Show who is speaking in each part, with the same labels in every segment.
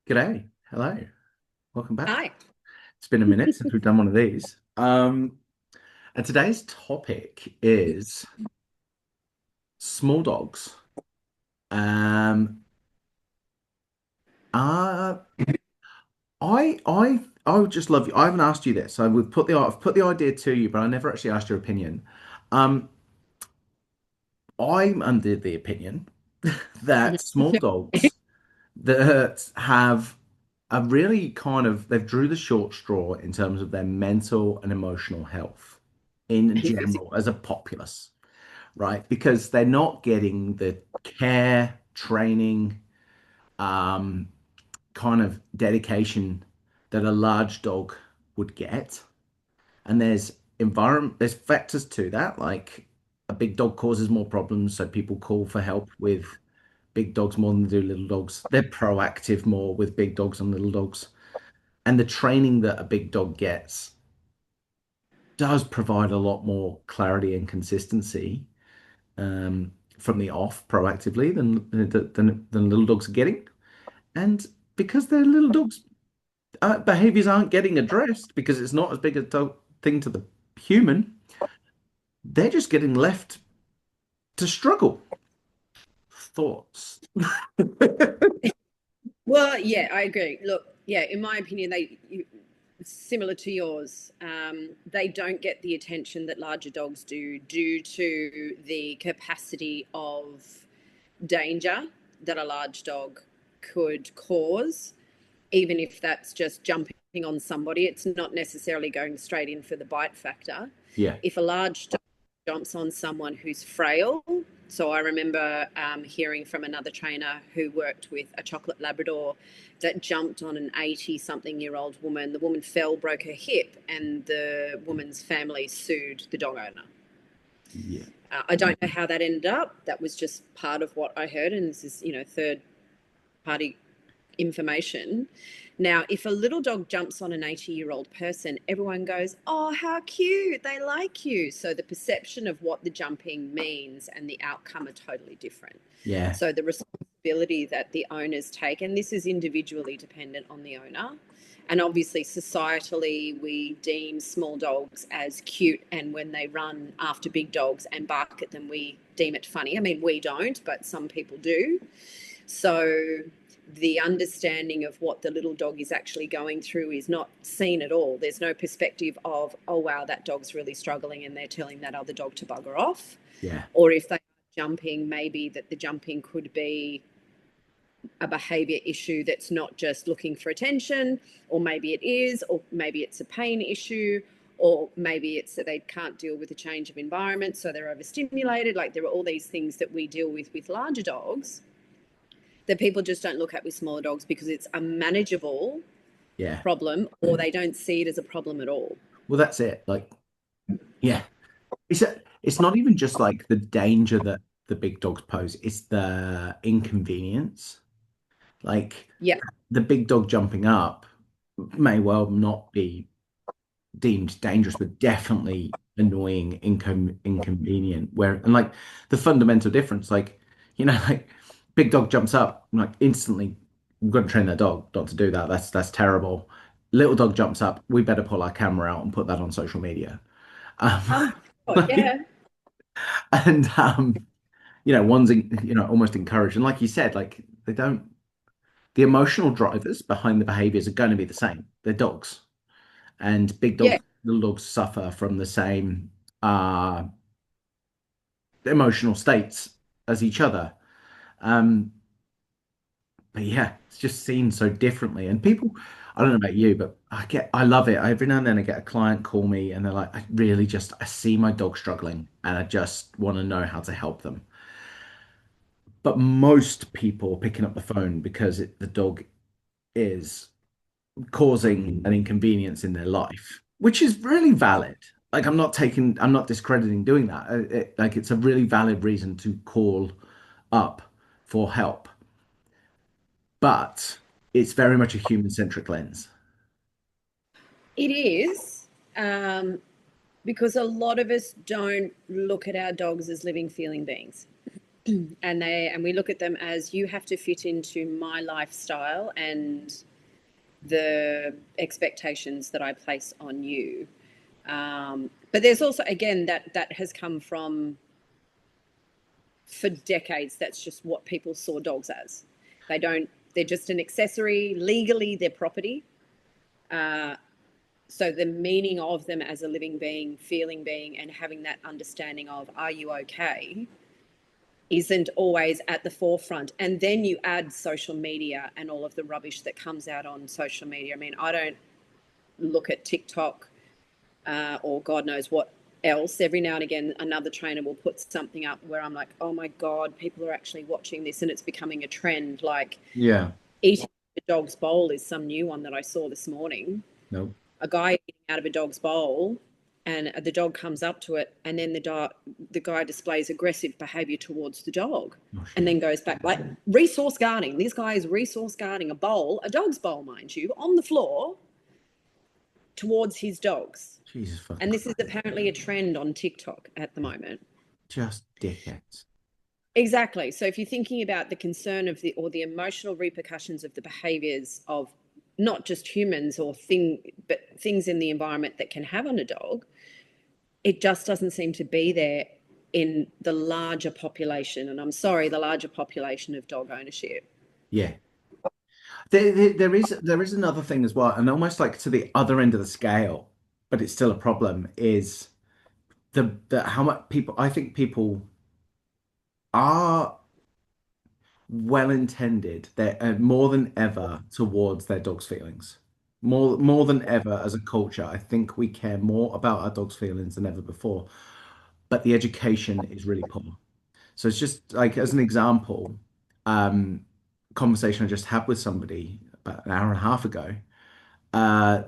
Speaker 1: G'day. Hello. Welcome back.
Speaker 2: Hi.
Speaker 1: It's been a minute since we've done one of these. And today's topic is small dogs. Um, uh, I would just love you. I haven't asked you this. I've put the idea to you, but I never actually asked your opinion. Um, I'm under the opinion that small dogs that have a really they've drew the short straw in terms of their mental and emotional health in
Speaker 2: And physical.
Speaker 1: general as a populace, right? Because they're not getting the care, training, um, kind of dedication that a large dog would get. And there's factors to that, like a big dog causes more problems, so people call for help with big dogs more than they do little dogs. They're proactive more with big dogs and little dogs. And the training that a big dog gets does provide a lot more clarity and consistency from the off proactively than little dogs are getting. And because their little dogs' behaviors aren't getting addressed because it's not as big a thing to the human, they're just getting left to struggle. Thoughts?
Speaker 2: Well, yeah, I agree. Look, yeah, in my opinion, similar to yours, they don't get the attention that larger dogs do due to the capacity of danger that a large dog could cause, even if that's just jumping on somebody. It's not necessarily going straight in for the bite factor.
Speaker 1: Yeah.
Speaker 2: If a large dog jumps on someone who's frail, so I remember hearing from another trainer who worked with a chocolate Labrador that jumped on an 80 something year old woman. The woman fell, broke her hip, and the woman's family sued the dog owner.
Speaker 1: Yeah.
Speaker 2: I don't know how that ended up. That was just part of what I heard, and this is, third party information. Now, if a little dog jumps on an 80-year-old person, everyone goes, "Oh, how cute. They like you." So the perception of what the jumping means and the outcome are totally different.
Speaker 1: Yeah.
Speaker 2: So the responsibility that the owners take, and this is individually dependent on the owner. And obviously, societally, we deem small dogs as cute. And when they run after big dogs and bark at them, we deem it funny. I mean, we don't, but some people do. So the understanding of what the little dog is actually going through is not seen at all. There's no perspective of, oh, wow, that dog's really struggling and they're telling that other dog to bugger off.
Speaker 1: Yeah.
Speaker 2: Or if they are jumping, maybe that the jumping could be a behavior issue that's not just looking for attention, or maybe it is, or maybe it's a pain issue, or maybe it's that they can't deal with the change of environment, so they're overstimulated. Like, there are all these things that we deal with larger dogs that people just don't look at with smaller dogs because it's a manageable
Speaker 1: Yeah.
Speaker 2: problem, or they don't see it as a problem at all.
Speaker 1: Well, that's it. Like, yeah. It's not even just like the danger that the big dogs pose, it's the inconvenience. Like
Speaker 2: Yeah.
Speaker 1: the big dog jumping up may well not be deemed dangerous, but definitely annoying, inconvenient. And like the fundamental difference, like, like big dog jumps up, I'm like instantly, we've got to train that dog not to do that. That's terrible. Little dog jumps up, we better pull our camera out and put that on social media. Um,
Speaker 2: Oh, God,
Speaker 1: like,
Speaker 2: yeah.
Speaker 1: and one's almost encouraged, and like you said, like they don't the emotional drivers behind the behaviors are going to be the same. They're dogs, and big
Speaker 2: Yeah.
Speaker 1: dogs, little dogs suffer from the same emotional states as each other. um but yeah, it's just seen so differently, and people, I don't know about you, but I love it. Every now and then I get a client call me and they're like, I see my dog struggling and I just want to know how to help them. But most people are picking up the phone because the dog is causing an inconvenience in their life, which is really valid. Like I'm not discrediting doing that. Like it's a really valid reason to call up for help, but it's very much a human-centric lens.
Speaker 2: It is. Because a lot of us don't look at our dogs as living, feeling beings. and we look at them as, you have to fit into my lifestyle and the expectations that I place on you. But there's also, again, that has come from, for decades, that's just what people saw dogs as. They're just an accessory. Legally, they're property. So the meaning of them as a living being, feeling being, and having that understanding of, are you okay, isn't always at the forefront. And then you add social media and all of the rubbish that comes out on social media. I mean, I don't look at TikTok or God knows what else. Every now and again, another trainer will put something up where I'm like, oh my God, people are actually watching this, and it's becoming a trend. Like,
Speaker 1: Yeah.
Speaker 2: eating a dog's bowl is some new one that I saw this morning.
Speaker 1: No.
Speaker 2: A guy eating out of a dog's bowl, and the dog comes up to it, and then the guy displays aggressive behavior towards the dog,
Speaker 1: Oh,
Speaker 2: and
Speaker 1: shit.
Speaker 2: then goes back, like, resource guarding. This guy is resource guarding a bowl, a dog's bowl, mind you, on the floor towards his dogs.
Speaker 1: Jesus fucking
Speaker 2: And this is
Speaker 1: Christ.
Speaker 2: apparently a trend on TikTok at the moment.
Speaker 1: Just dickheads.
Speaker 2: Exactly. So if you're thinking about the concern of the emotional repercussions of the behaviors of not just humans but things in the environment that can have on a dog, it just doesn't seem to be there in the larger population. And I'm sorry, the larger population of dog ownership.
Speaker 1: Yeah. There is another thing as well, and almost like to the other end of the scale, but it's still a problem, is the how much people I think people are well intended. They're more than ever towards their dog's feelings. More than ever as a culture, I think we care more about our dog's feelings than ever before. But the education is really poor. So it's just like as an example, um, conversation I just had with somebody about an hour and a half ago. Uh,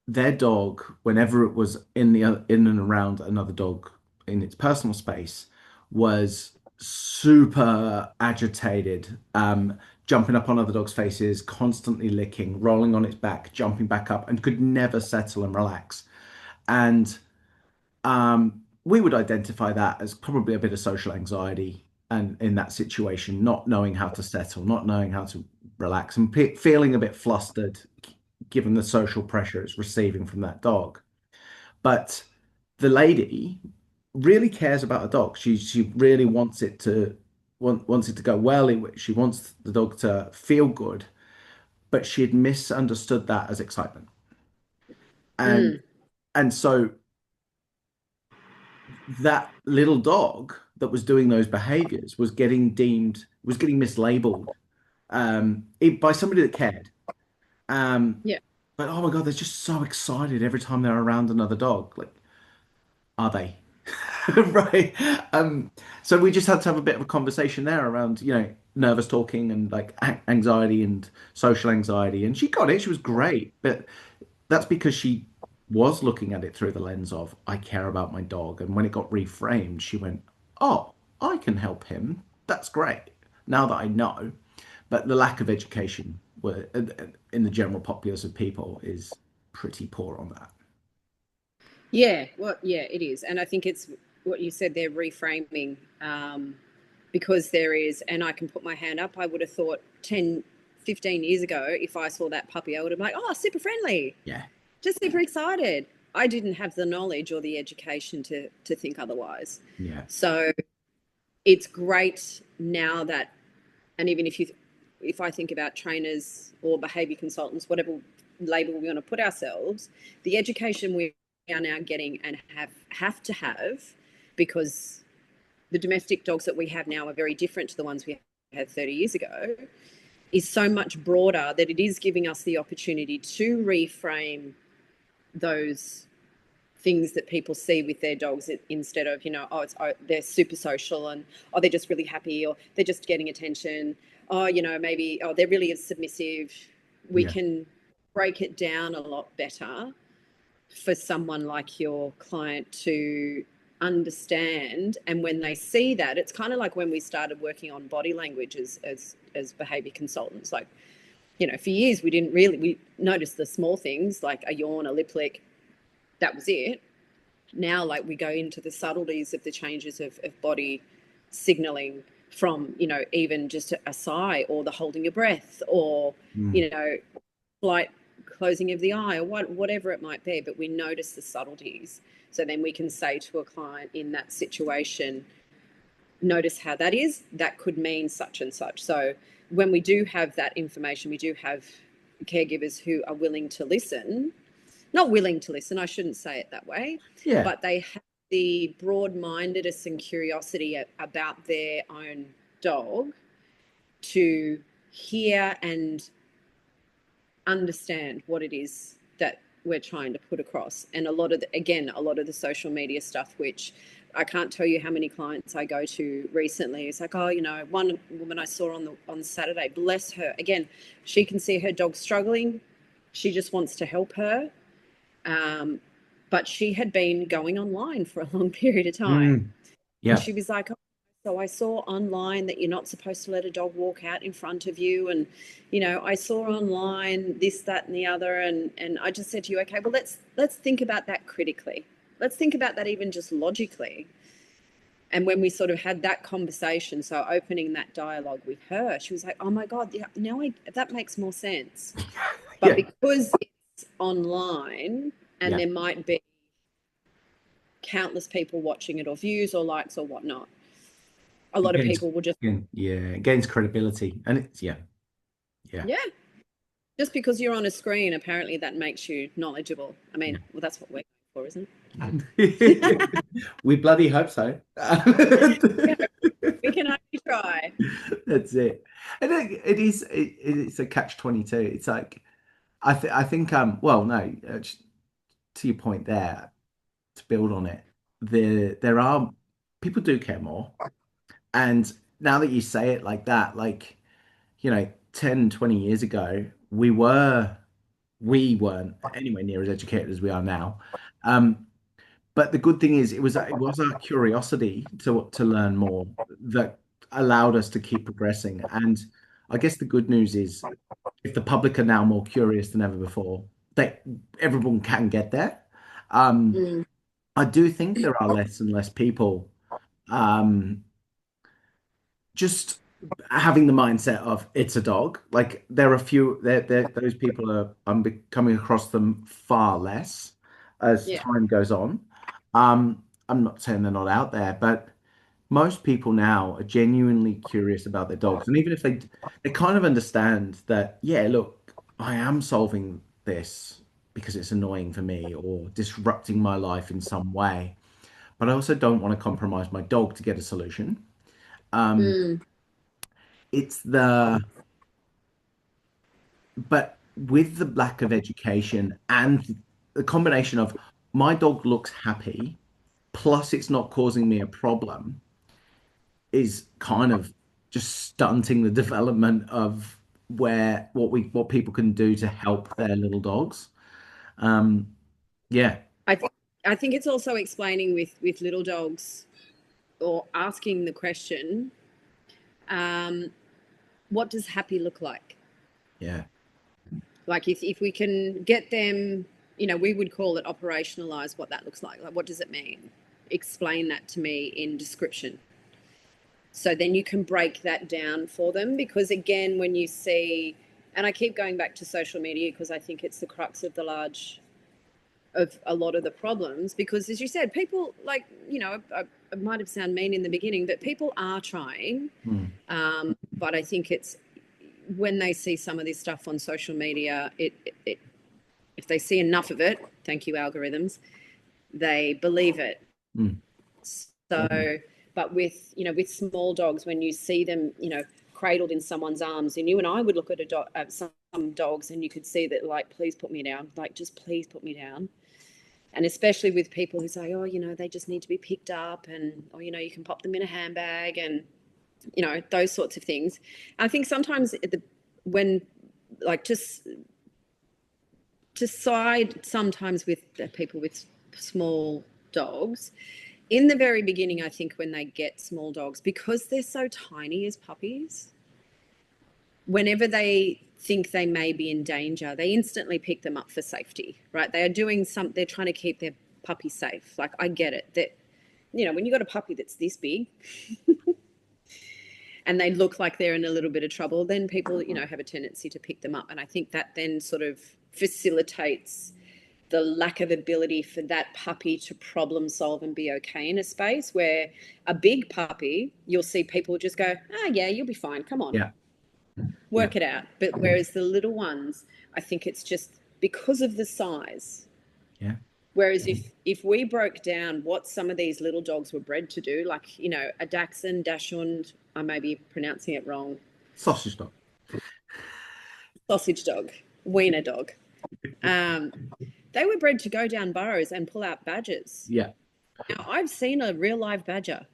Speaker 1: their dog, whenever it was in and around another dog in its personal space, was super agitated, jumping up on other dogs' faces, constantly licking, rolling on its back, jumping back up, and could never settle and relax. And we would identify that as probably a bit of social anxiety, and in that situation, not knowing how to settle, not knowing how to relax, and feeling a bit flustered given the social pressure it's receiving from that dog. But the lady really cares about the dog. She really wants it to go well. She wants the dog to feel good, but she had misunderstood that as excitement. And
Speaker 2: Mm,
Speaker 1: and so that little dog that was doing those behaviors was getting mislabeled by somebody that cared. Um,
Speaker 2: yeah.
Speaker 1: but oh my God, they're just so excited every time they're around another dog. Like, are they? Right. So we just had to have a bit of a conversation there around, nervous talking and like anxiety and social anxiety. And she got it. She was great. But that's because she was looking at it through the lens of, I care about my dog. And when it got reframed, she went, oh, I can help him. That's great. Now that I know. But the lack of education in the general populace of people is pretty poor on that.
Speaker 2: Yeah, well, yeah, it is. And I think it's what you said there, reframing, because there is, and I can put my hand up, I would have thought 10, 15 years ago, if I saw that puppy, I would have been like, oh, super friendly,
Speaker 1: Yeah.
Speaker 2: just super excited. I didn't have the knowledge or the education to think otherwise.
Speaker 1: Yeah.
Speaker 2: So it's great now that, and even if I think about trainers or behavior consultants, whatever label we want to put ourselves, the education we are now getting and have to have, because the domestic dogs that we have now are very different to the ones we had 30 years ago, is so much broader that it is giving us the opportunity to reframe those things that people see with their dogs, instead of, they're super social, and they're just really happy, or they're just getting attention, maybe they're really submissive. We
Speaker 1: Yeah.
Speaker 2: can break it down a lot better for someone like your client to understand. And when they see that, it's kind of like when we started working on body language as behavior consultants. Like, for years we noticed the small things like a yawn, a lip lick, that was it. Now, like, we go into the subtleties of the changes of body signaling, from, even just a sigh or the holding your breath or,
Speaker 1: Mm.
Speaker 2: slight closing of the eye or whatever it might be, but we notice the subtleties. So then we can say to a client in that situation, notice how that is, that could mean such and such. So when we do have that information, we do have caregivers who are willing to listen, not willing to listen, I shouldn't say it that way,
Speaker 1: Yeah.
Speaker 2: but they have the broad-mindedness and curiosity about their own dog to hear and understand what it is that we're trying to put across. And a lot of the social media stuff, which I can't tell you how many clients I go to recently. It's like, one woman I saw on Saturday, bless her. Again, she can see her dog struggling. She just wants to help her. But she had been going online for a long period of time.
Speaker 1: Mm. Yeah.
Speaker 2: And she was like, so I saw online that you're not supposed to let a dog walk out in front of you. And, I saw online this, that, and the other. And I just said to you, okay, well, let's think about that critically. Let's think about that even just logically. And when we sort of had that conversation, so opening that dialogue with her, she was like, oh my God, yeah, now that makes more sense. But because it's online and there might be countless people watching it or views or likes or whatnot, a lot of people will just
Speaker 1: it gains credibility, and it's yeah.
Speaker 2: Just because you're on a screen, apparently that makes you knowledgeable. I mean, well, that's what we're going for, isn't
Speaker 1: it? We bloody hope so.
Speaker 2: We can only try.
Speaker 1: That's it. And it's a catch-22. It's like I think well no, to your point there, to build on it, there are people do care more. And now that you say it like that, like, 10, 20 years ago, we weren't anywhere near as educated as we are now. But the good thing is it was our curiosity to learn more that allowed us to keep progressing. And I guess the good news is if the public are now more curious than ever before, everyone can get there. Um,
Speaker 2: Mm.
Speaker 1: I do think there are less and less people um, just having the mindset of it's a dog. Like there are a few those people are I'm coming across them far less as
Speaker 2: Yeah.
Speaker 1: time goes on. I'm not saying they're not out there, but most people now are genuinely curious about their dogs. And even if they kind of understand that, yeah, look, I am solving this because it's annoying for me or disrupting my life in some way. But I also don't want to compromise my dog to get a solution. Um,
Speaker 2: Mm.
Speaker 1: it's the but with the lack of education and the combination of my dog looks happy, plus it's not causing me a problem, is kind of just stunting the development of what people can do to help their little dogs. Um, yeah,
Speaker 2: I think I think it's also explaining with little dogs or asking the question, um, what does happy look like?
Speaker 1: yeah,
Speaker 2: Like if we can get them, we would call it operationalize what that looks like. Like what does it mean? Explain that to me in description. So then you can break that down for them because again, when you see, and I keep going back to social media because I think it's the crux of of a lot of the problems because as you said, people like, I might have sounded mean in the beginning, but people are trying.
Speaker 1: mm,
Speaker 2: But I think it's when they see some of this stuff on social media, if they see enough of it, thank you algorithms, they believe it.
Speaker 1: mm,
Speaker 2: So, but with small dogs, when you see them, cradled in someone's arms, and you and I would look at some dogs, and you could see that, like, please put me down, like, just please put me down. And especially with people who say, oh, they just need to be picked up, and or you can pop them in a handbag, and those sorts of things. I think sometimes when like to side sometimes with people with small dogs in the very beginning, I think when they get small dogs, because they're so tiny as puppies, whenever they think they may be in danger, they instantly pick them up for safety, right? They're trying to keep their puppy safe. Like, I get it that, when you got a puppy that's this big, and they look like they're in a little bit of trouble, then people, have a tendency to pick them up. And I think that then sort of facilitates the lack of ability for that puppy to problem solve and be okay in a space where a big puppy, you'll see people just go, yeah, you'll be fine. Come on,
Speaker 1: Yeah. Yeah.
Speaker 2: work it out. But whereas the little ones, I think it's just because of the size.
Speaker 1: Yeah.
Speaker 2: Whereas if we broke down what some of these little dogs were bred to do, like, a Dachshund, Dachshund, I may be pronouncing it wrong,
Speaker 1: Sausage dog.
Speaker 2: sausage dog, wiener dog, they were bred to go down burrows and pull out badgers.
Speaker 1: Yeah.
Speaker 2: Now, I've seen a real live badger.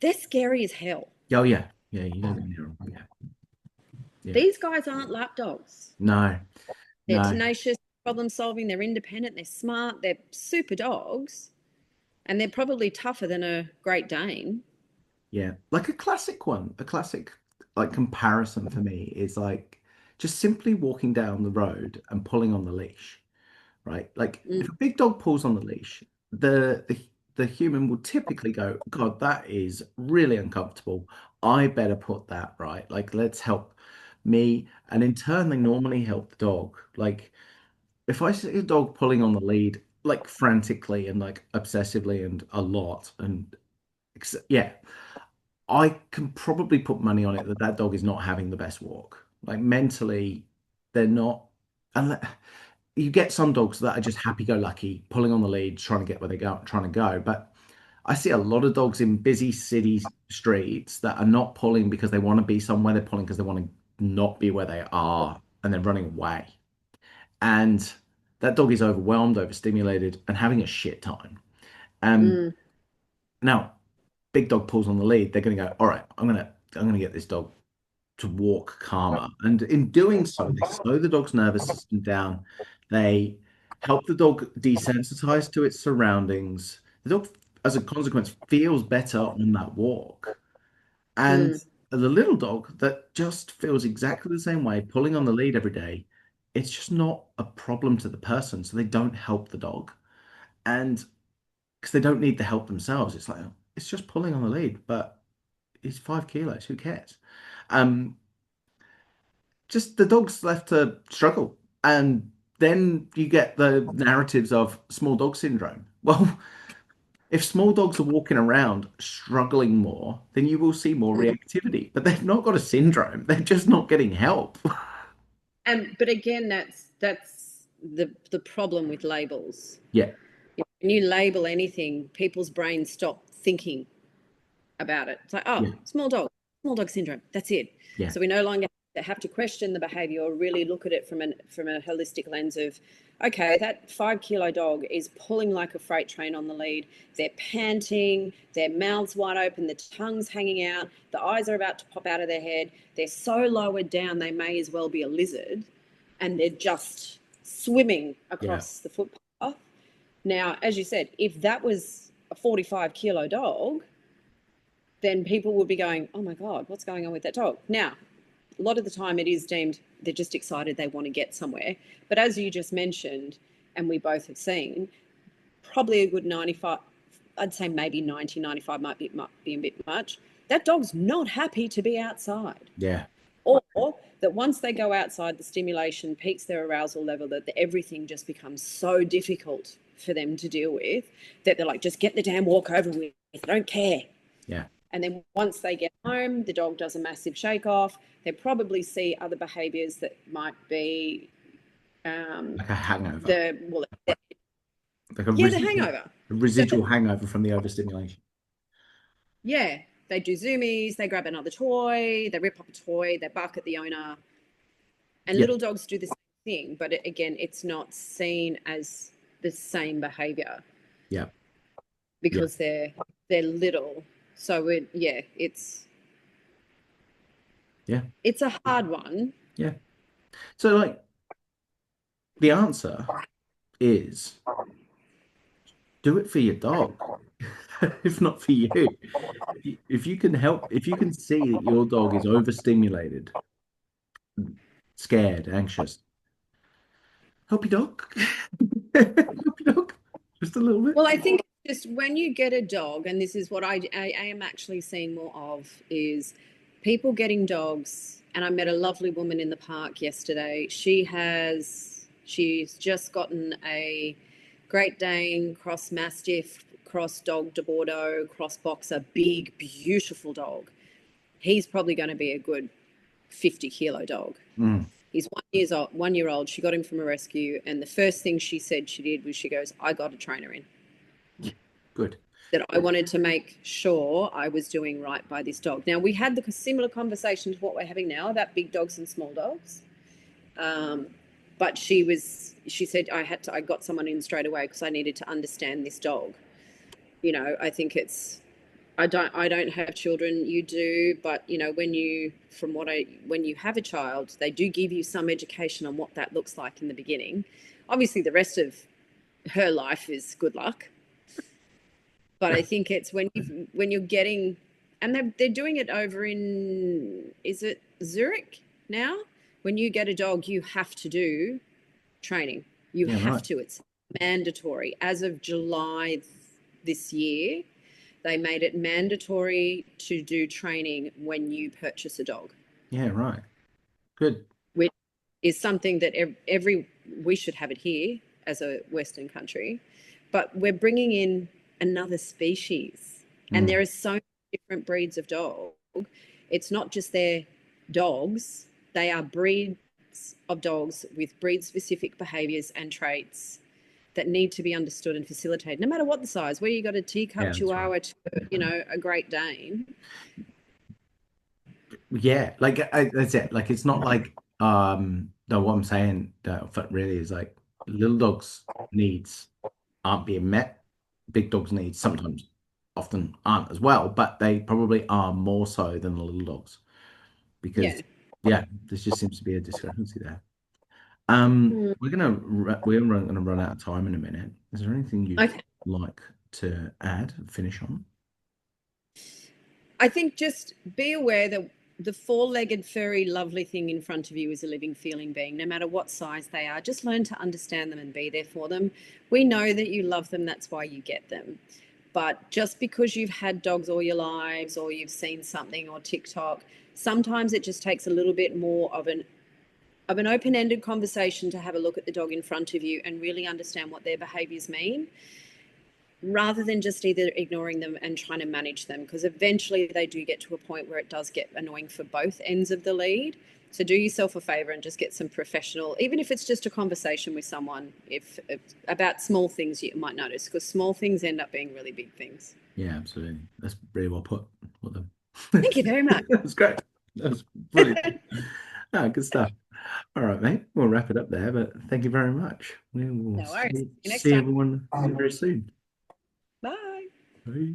Speaker 2: They're scary as hell.
Speaker 1: Oh yeah. Yeah. You don't get near 'em. Yeah. Yeah.
Speaker 2: These guys aren't lap dogs.
Speaker 1: No.
Speaker 2: They're
Speaker 1: No.
Speaker 2: tenacious, problem solving, they're independent, they're smart, they're super dogs, and they're probably tougher than a Great Dane.
Speaker 1: Yeah. Like a classic one, a classic like comparison for me is like just simply walking down the road and pulling on the leash, right? Like if
Speaker 2: Mm,
Speaker 1: a big dog pulls on the leash, the human will typically go, God, that is really uncomfortable. I better put that right. Like, let's help me. And in turn, they normally help the dog. Like, if I see a dog pulling on the lead, like frantically and like obsessively and a lot, and yeah, I can probably put money on it that that dog is not having the best walk. Like mentally, they're not. And you get some dogs that are just happy-go-lucky, pulling on the lead, trying to get where they go, trying to go. But I see a lot of dogs in busy city streets that are not pulling because they want to be somewhere. They're pulling because they want to not be where they are, and they're running away. And that dog is overwhelmed, overstimulated, and having a shit time. Um,
Speaker 2: mm,
Speaker 1: now, big dog pulls on the lead. They're going to go, all right, I'm gonna get this dog to walk calmer. And in doing so, they slow the dog's nervous system down. They help the dog desensitize to its surroundings. The dog, as a consequence, feels better on that walk. And
Speaker 2: mm.
Speaker 1: the little dog that just feels exactly the same way, pulling on the lead every day, it's just not a problem to the person. So they don't help the dog. And because they don't need the help themselves, it's like, it's just pulling on the lead, but it's 5 kilos. Who cares? Um, just the dog's left to struggle. And then you get the narratives of small dog syndrome. Well, if small dogs are walking around struggling more, then you will see more
Speaker 2: Mm.
Speaker 1: reactivity. But they've not got a syndrome. They're just not getting help.
Speaker 2: And but again, that's the problem with labels.
Speaker 1: Yeah,
Speaker 2: When you label anything, people's brains stop thinking about it. It's like, oh,
Speaker 1: yeah,
Speaker 2: small dog syndrome. That's it.
Speaker 1: yeah,
Speaker 2: So we no longer have to question the behavior or really look at it from a holistic lens of, okay, that 5 kilo dog is pulling like a freight train on the lead. They're panting, their mouths wide open, the tongue's hanging out, the eyes are about to pop out of their head. They're so lowered down they may as well be a lizard, and they're just swimming
Speaker 1: yeah,
Speaker 2: across the footpath. Now, as you said, if that was a 45 kilo dog, then people would be going, oh my God, what's going on with that dog? Now, a lot of the time it is deemed they're just excited, they want to get somewhere. But as you just mentioned, and we both have seen, probably a good 95, I'd say maybe 90, 95 might be a bit much. That dog's not happy to be outside.
Speaker 1: yeah,
Speaker 2: Or that once they go outside, the stimulation peaks their arousal level, that everything just becomes so difficult for them to deal with that they're like, just get the damn walk over with. I don't care.
Speaker 1: yeah.
Speaker 2: And then once they get home, the dog does a massive shake off. They probably see other behaviours that might be
Speaker 1: Like a hangover,
Speaker 2: the well,
Speaker 1: like a
Speaker 2: yeah, the
Speaker 1: residual,
Speaker 2: hangover.
Speaker 1: a residual hangover from the overstimulation.
Speaker 2: Yeah, they do zoomies, they grab another toy, they rip up a toy, they bark at the owner, and
Speaker 1: Yeah,
Speaker 2: little dogs do the same thing. But again, it's not seen as the same behaviour
Speaker 1: yeah, yeah,
Speaker 2: because they're little. So yeah,
Speaker 1: yeah,
Speaker 2: it's a hard one.
Speaker 1: yeah. So, like, the answer is do it for your dog, if not for you. If you can help, if you can see that your dog is overstimulated, scared, anxious, help your dog. Help your dog just a little bit.
Speaker 2: Well, I think just when you get a dog, and this is what I am actually seeing more of, is people getting dogs, and I met a lovely woman in the park yesterday. She's just gotten a Great Dane, cross Mastiff, cross Dog de Bordeaux, cross Boxer, big, beautiful dog. He's probably going to be a good 50-kilo dog.
Speaker 1: Mm.
Speaker 2: He's 1 year old. 1 year old. She got him from a rescue, and the first thing she said she did was she goes, "I got a trainer in."
Speaker 1: Good.
Speaker 2: That I wanted to make sure I was doing right by this dog. Now we had the similar conversation to what we're having now about big dogs and small dogs, but she said I got someone in straight away because I needed to understand this dog. I think I don't have children, you do, but when you have a child, they do give you some education on what that looks like in the beginning. Obviously the rest of her life is good luck. But I think it's when you're getting, and they're doing it over in, is it Zurich now? When you get a dog, you have to do training. You
Speaker 1: Yeah,
Speaker 2: have
Speaker 1: right.
Speaker 2: to. It's mandatory. As of July this year, they made it mandatory to do training when you purchase a dog,
Speaker 1: Yeah, right. Good.
Speaker 2: which is something that we should have it here as a Western country, but we're bringing in another species, and there
Speaker 1: Mm.
Speaker 2: are so many different breeds of dog. It's not just their dogs; they are breeds of dogs with breed-specific behaviours and traits that need to be understood and facilitated, no matter what the size. Where you got a teacup
Speaker 1: Yeah, that's right.
Speaker 2: Chihuahua to a Great Dane.
Speaker 1: Yeah, like that's it. Like it's not like no, what I'm saying that really is like little dogs' needs aren't being met. Big dogs' needs sometimes often aren't as well, but they probably are more so than the little dogs because
Speaker 2: Yeah.
Speaker 1: yeah, there just seems to be a discrepancy there.
Speaker 2: Mm.
Speaker 1: We're gonna run out of time in a minute. Is there anything you'd
Speaker 2: Okay.
Speaker 1: like to add, finish on?
Speaker 2: I think just be aware that the four-legged, furry, lovely thing in front of you is a living, feeling being, no matter what size they are. Just learn to understand them and be there for them. We know that you love them, that's why you get them. But just because you've had dogs all your lives or you've seen something or TikTok, sometimes it just takes a little bit more of an open-ended conversation to have a look at the dog in front of you and really understand what their behaviors mean, rather than just either ignoring them and trying to manage them, because eventually they do get to a point where it does get annoying for both ends of the lead. So do yourself a favor and just get some professional, even if it's just a conversation with someone, if about small things you might notice, because small things end up being really big things.
Speaker 1: Yeah, absolutely. That's really well put. Well done.
Speaker 2: Thank you very much.
Speaker 1: That was great. That was brilliant. Oh, good stuff. All right, mate. We'll wrap it up there, but thank you very much. We will
Speaker 2: No worries. See you next
Speaker 1: see
Speaker 2: time.
Speaker 1: everyone very soon.
Speaker 2: Bye.
Speaker 1: Bye.